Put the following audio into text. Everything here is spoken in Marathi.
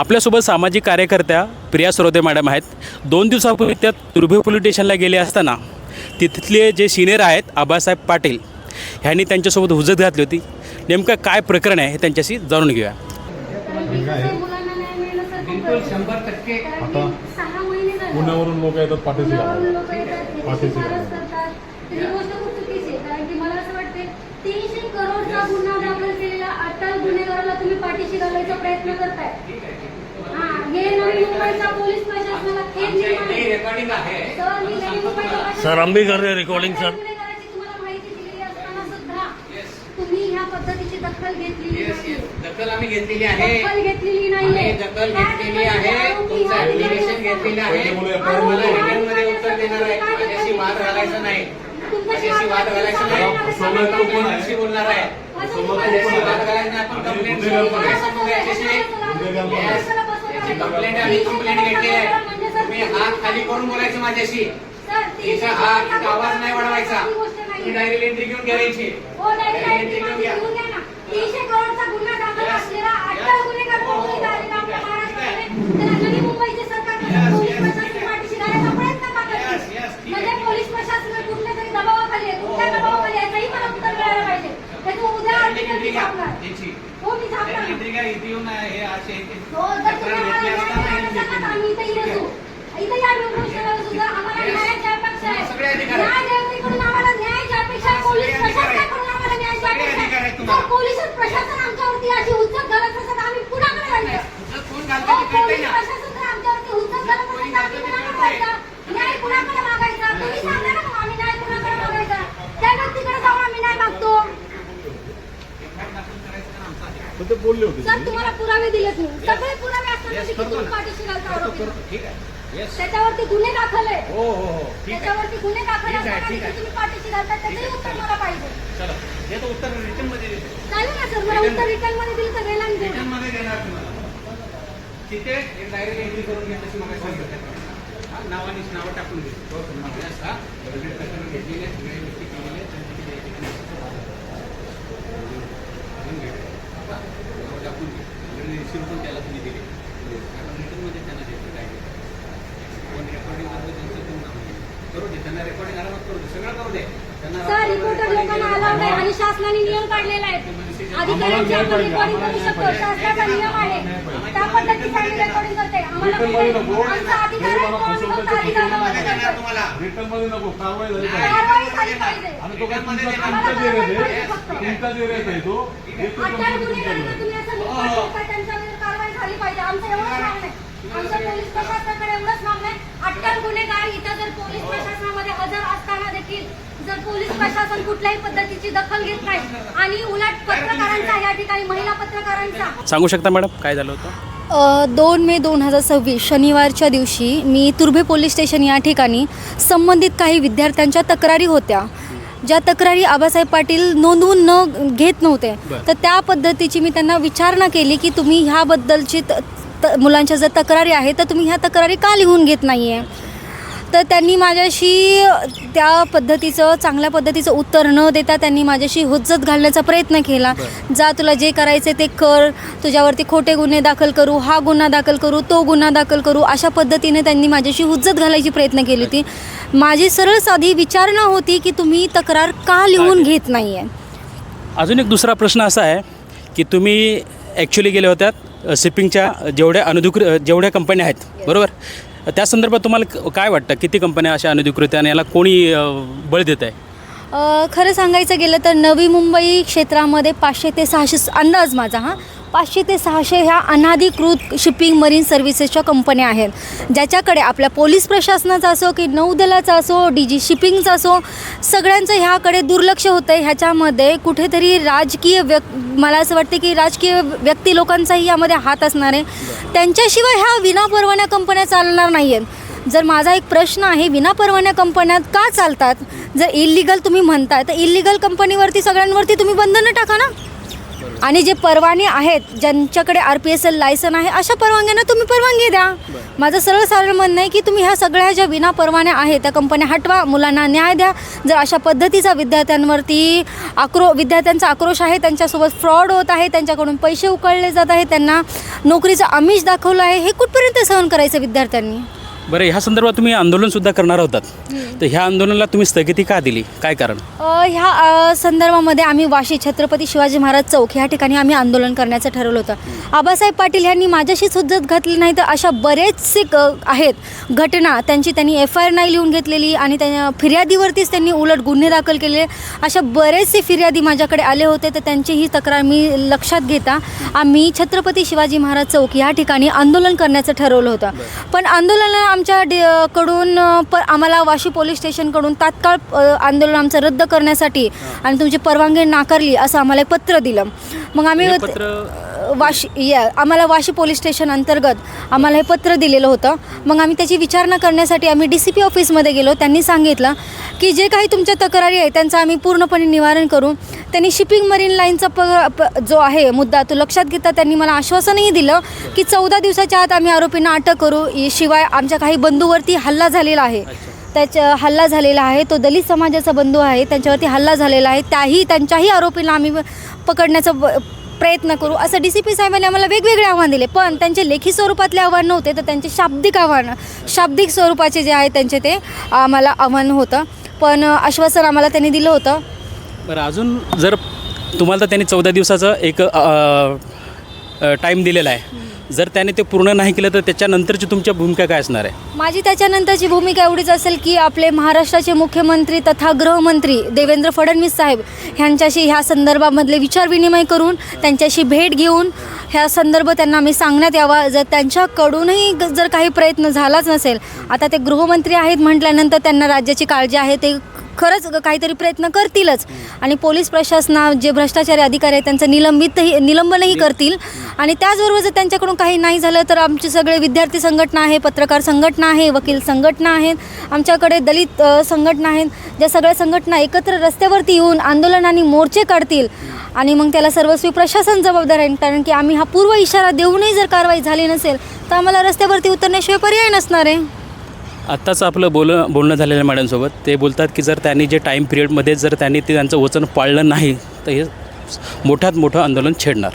आपल्यासोबत सामाजिक कार्यकर्त्या प्रिया सरोदे मॅडम आहेत. 2 दिवसापूर्वी त्या तुर्भे पोलीस स्टेशनला गेले असताना तिथले जे सिनियर आहेत आबासाहेब पाटील ह्यांनी त्यांच्यासोबत हुज्जत घातली होती. नेमकं काय प्रकरण आहे हे त्यांच्याशी जाणून घेऊया. बिलकुल 100% आता पुण्यावरून लोक येतात पाठीशी घालायला. पाठीशी ही गोष्ट खूप चुकीची आहे, कारण की मला असं वाटते 300 करोडचा गुन्हा दाखल केलेला अट्टल गुन्हेगाराला तुम्ही पाठीशी घालायचा प्रयत्न करताय. हे नवी मुंबईचा पोलीस प्रशासनाला खेद निर्माण आहे. रेकॉर्डिंग आहे. सर, मी नवी मुंबईच्या सर, आम्ही कर रहे रिकॉर्डिंग सर. गुन्हेगाराची तुम्हाला माहिती दिलेली असताना सुद्धा तुम्ही ह्या पद्धतीची दखल घेतलेली नाही. दखल आम्ही घेतलेली आहे. दखल घेतलेली नाहीये. आम्ही दखल घेतलेली आहे. तुमचं ऍप्लिकेशन घेतलेलं आहे. तुम्हाला रिटर्नमध्ये उत्तर देणार आहे. माझ्याशी वाद घालायचा नाही. माझ्याशी वाद घालायचा नाही. समोरशी बोलणार आहे. माझ्याशी वाद घालायचा नाही. आपण कंप्लेंट कंप्लेंट आम्ही कंप्लेंट घेतली आहे. तुम्ही हात खाली करून बोलायचं माझ्याशी. तिचा हात आवाज नाही वाढवायचा. तुम्ही डायरेक्ट एंट्री घेऊन घ्यायची. डायरेक्ट एंट्री घेऊन घ्या. 300 करोडचा गुन्हा दाखल असलेला अट्टल गुन्हेगार पोलीस आलेला आपल्या महाराष्ट्रामध्ये त्याला नवी मुंबईचे सरकार पोलीस प्रशासन पाठीशी घालायचा प्रयत्न का करते? म्हणजे पोलीस प्रशासन कुठल्या तरी दबावाखाली आहे. कुठल्या दबावाखाली आहे याचंही मला उत्तर मिळायला पाहिजे. ते तू उद्या आर्टिकल छापणार. हो, मी छापणार. हो, जर तुम्ही आम्हाला न्याय द्यायला नसाल तर आम्ही इथे येत असू. इथे या निवडणुकीला सुद्धा आम्हाला न्यायाची अपेक्षा आहे. न्यायदेवतेकडून आम्हाला न्यायाची अपेक्षा आहे. पोलीस प्रशासनाकडून आम्हाला न्यायाची अपेक्षा आहे. जर पोलीस प्रशासन आमच्यावरती अशी हुज्जत घालत असेल तर आम्ही कुणाकडे जायचं? पोलीस प्रशासन जर आमच्यावरती हुज्जत घालत असेल तर आम्ही कुणाकडे जायचं? न्याय कुणाकडे मागायचा? तुम्ही सांगा ना, मग आम्ही न्याय कुणाकडे मागायचा? त्या व्यक्तीकडे जाऊन आम्ही न्याय मागतो. ते बोलले होते. सर, तुम्हाला पुरावे दिलेत मी. सगळे पुरावे असताना देखील तुम्ही पाठीशी घालता आरोपी. त्याच्यावरती गुन्हे दाखल आहे. हो हो हो, ठीक आहे. त्याच्यावरती गुन्हे दाखल असताना ठीक आहे. देखील तुम्ही पाठीशी घालता. त्याचंही उत्तर मला पाहिजे. चला, हे तर उत्तर रिटर्न मध्ये देतो. चालेल ना सर, मला उत्तर रिटर्न मध्ये दिलं तर वेळेला मी देईन. रिटर्न मध्ये देणार तुम्हाला. तिथे एक डायरेक्ट एंट्री करून घ्या तशी मला सांगितलं. नावाने नावं टाकून घे. घेतलेले सगळे गोष्टी केलेल्या त्यांची द्यायची की नाही. नावं टाकून घे. रिसिव्ह पण त्याला तुम्ही दिले. आपण रिटर्न मध्ये त्यांना द्यायचं डायरेक्ट. कोण रेकॉर्डिंग करतो त्यांचं पण नाव घे. करू दे, त्यांना रेकॉर्डिंग आरामात करू दे, सगळं करू दे. सर, रिपोर्टर लोकांना अलाउड आहे आणि शासनाने नियम काढलेला आहे. अधिकाऱ्यांची आपण रेकॉर्डिंग करू शकतो. शासनाचा नियम आहे. त्या पद्धतीने आम्ही रेकॉर्डिंग करते. आम्हाला आमचा अधिकार आहे. तो फक्त अधिकारामध्ये करतो. तुम्हाला रिटर्न मध्ये नको, कारवाई झाली पाहिजे. कारवाई झाली पाहिजे. आणि तो काय तुमचा एरिया आहे, तुमचा एरिया आहे तो. अट्टल गुन्हेगारांना तुम्ही असं म्हणता का त्यांच्यावर कारवाई झाली पाहिजे? आमचं एवढंच मागणं आहे. आमच्या पोलीस प्रशासनाकडे एवढंच मागणं आहे. अट्टल गुन्हेगार इथं जर पोलीस प्रशासनामध्ये हजर असताना देखील जर पोलीस प्रशासन कुठल्याही पद्धतीची दखल घेत नाही आणि उलट पत्रकारांचा या ठिकाणी महिला पत्रकारांचा. सांगू शकता मॅडम काय झालं होतं? 2 मे 2026 शनिवारच्या दिवशी मी तुर्भे पोलीस स्टेशन या ठिकाणी संबंधित काही विद्यार्थ्यांच्या तक्रारी होत्या, ज्या तक्रारी आबासाहेब पाटील नोंदवून न घेत नव्हते. तर त्या पद्धतीची मी त्यांना विचारणा केली की तुम्ही ह्याबद्दलची मुलांच्या जर तक्रारी आहे तर तुम्ही ह्या तक्रारी का लिहून घेत नाही आहे. तर त्यांनी माझ्याशी त्या पद्धतीचं चांगल्या पद्धतीचं उत्तर न देता त्यांनी माझ्याशी हुज्जत घालण्याचा प्रयत्न केला. जा, तुला जे करायचं ते कर, तुझ्यावरती खोटे गुन्हे दाखल करू, हा गुन्हा दाखल करू, तो गुन्हा दाखल करू, अशा पद्धतीने त्यांनी माझ्याशी हुज्जत घालायची प्रयत्न केली होती. माझी सरळ साधी विचारणा होती की तुम्ही तक्रार का लिहून घेत नाही आहे. अजून एक दुसरा प्रश्न असा आहे की तुम्ही ॲक्च्युली गेले होत्या शिपिंगच्या जेवढ्या कंपन्या आहेत बरोबर, त्या संदर्भात तुम्हाला काय वाटतं किती कंपन्या अशा अनधिकृत आणि याला कोणी बळ देत आहे? खरं सांगायचं गेलं तर नवी मुंबई क्षेत्रामध्ये 500 ते 600 अंदाज माझा 500 ते 600 ह्या अनधिकृत शिपिंग मरीन सर्व्हिसेसच्या कंपन्या आहेत, ज्याच्याकडे आपल्या पोलीस प्रशासनाचा असो की नौदलाचा असो, DG शिपिंगचा असो, सगळ्यांचं ह्याकडे दुर्लक्ष होतं आहे. ह्याच्यामध्ये कुठेतरी राजकीय मला असं वाटते की राजकीय व्यक्ती लोकांचाही यामध्ये हात असणार आहे. त्यांच्याशिवाय ह्या विनापरवान्या कंपन्या चालणार नाही आहेत. जर माझा एक प्रश्न आहे, विनापरवान्या कंपन्या का चालतात? जर इल्लिगल तुम्ही म्हणताय तर इल्लिगल कंपनीवरती सगळ्यांवरती तुम्ही बंधनं टाका ना. आणि जे परवाने आहेत, ज्यांच्याकडे RPSL लायसन आहे, अशा परवानग्यांना तुम्ही परवानगी द्या. माझं सरळ सारळ म्हणणं आहे की तुम्ही ह्या सगळ्या ज्या विना परवान्या आहेत त्या कंपन्या हटवा, मुलांना न्याय द्या. जर अशा पद्धतीचा विद्यार्थ्यांवरती विद्यार्थ्यांचा आक्रोश आहे, त्यांच्यासोबत फ्रॉड होत आहे, त्यांच्याकडून पैसे उकळले जात आहेत, त्यांना नोकरीचं आमिष दाखवलं आहे, हे कुठपर्यंत सहन करायचं विद्यार्थ्यांनी? बरं, ह्या संदर्भात तुम्ही आंदोलनसुद्धा करणार होतात, तर ह्या आंदोलनाला तुम्ही स्थगिती का दिली, काय कारण? ह्या संदर्भामध्ये आम्ही वाशी छत्रपती शिवाजी महाराज चौक ह्या ठिकाणी आम्ही आंदोलन करण्याचं ठरवलं होतं. आबासाहेब पाटील यांनी माझ्याशीच हुज्जत घातली नाही, तर अशा बरेचसे आहेत घटना, त्यांनी FIR नाही लिहून घेतलेली आणि त्या फिर्यादीवरतीच त्यांनी उलट गुन्हे दाखल केले. अशा बरेचसे फिर्यादी माझ्याकडे आले होते, तर त्यांची ही तक्रार मी लक्षात घेता आम्ही छत्रपती शिवाजी महाराज चौक या ठिकाणी आंदोलन करण्याचं ठरवलं होतं. पण आंदोलन कडून आम्हाला वाशी पोलीस स्टेशनकडून तात्काळ आंदोलन आमचं रद्द करण्यासाठी आणि तुमची परवानगी नाकारली असं आम्हाला एक पत्र दिलं. मग आम्ही आम्हाला वाशी पोलीस स्टेशन अंतर्गत आम्हाला हे पत्र दिलेलं होतं. मग आम्ही त्याची विचारणा करण्यासाठी आम्ही DCP ऑफिसमध्ये गेलो. त्यांनी सांगितलं की जे काही तुमच्या तक्रारी आहे त्यांचं आम्ही पूर्णपणे निवारण करू. त्यांनी शिपिंग मरीन लाईनचा जो आहे मुद्दा तो लक्षात घेता त्यांनी मला आश्वासनही दिलं की 14 दिवसाच्या आत आम्ही आरोपींना अटक करू. शिवाय आमच्या काही बंधूवरती हल्ला झालेला आहे, हल्ला झालेला आहे, तो दलित समाजाचा बंधू आहे, त्यांच्यावरती हल्ला झालेला आहे, त्यांच्याही आरोपींना आम्ही पकडण्याचा प्रयत्न करू असं DCP साहेबांनी आम्हाला वेगवेगळे आव्हान दिले. पण त्यांचे लेखी स्वरूपातले आव्हान नव्हते, तर त्यांचे शाब्दिक स्वरूपाचे जे आहे त्यांचे ते आम्हाला आव्हान होतं. पण आश्वासन आम्हाला त्यांनी दिलं होतं. बरं, अजून जर तुम्हाला तर त्यांनी 14 दिवसाचं एक टाईम दिलेला आहे, जर त्याने ते पूर्ण नाही केलं तर त्याच्यानंतरची तुमच्या भूमिका काय असणार आहे? माझी त्याच्यानंतरची भूमिका एवढीच असेल की आपले महाराष्ट्राचे मुख्यमंत्री तथा गृहमंत्री देवेंद्र फडणवीस साहेब ह्यांच्याशी ह्या संदर्भामधले विचारविनिमय करून त्यांच्याशी भेट घेऊन ह्या संदर्भ त्यांना आम्ही सांगण्यात यावा. जर त्यांच्याकडूनही जर काही प्रयत्न झालाच नसेल, आता ते गृहमंत्री आहेत म्हटल्यानंतर त्यांना राज्याची काळजी आहे, ते खरंच काहीतरी प्रयत्न करतीलच आणि पोलीस प्रशासनात जे भ्रष्टाचारी अधिकारी आहेत त्यांचं निलंबनही करतील. आणि त्याचबरोबर जर त्यांच्याकडून काही नाही झालं तर आमचे सगळे विद्यार्थी संघटना आहे, पत्रकार संघटना आहे, वकील संघटना आहेत, आमच्याकडे दलित संघटना आहेत, ज्या सगळ्या संघटना एकत्र रस्त्यावरती येऊन आंदोलन आणि मोर्चे काढतील आणि मग त्याला सर्वस्वी प्रशासन जबाबदार आहे. कारण की आम्ही हा पूर्व इशारा देऊनही जर कारवाई झाली नसेल तर आम्हाला रस्त्यावरती उतरण्याशिवाय पर्याय नसणार आहे. आत्ताच आपलं बोलणं झालेलं मॅडमसोबत, ते बोलतात की जर त्यांनी जे टाईम पिरियडमध्ये जर त्यांनी ते त्यांचं वचन पाळलं नाही तर हे मोठ्यात मोठं आंदोलन छेडणार.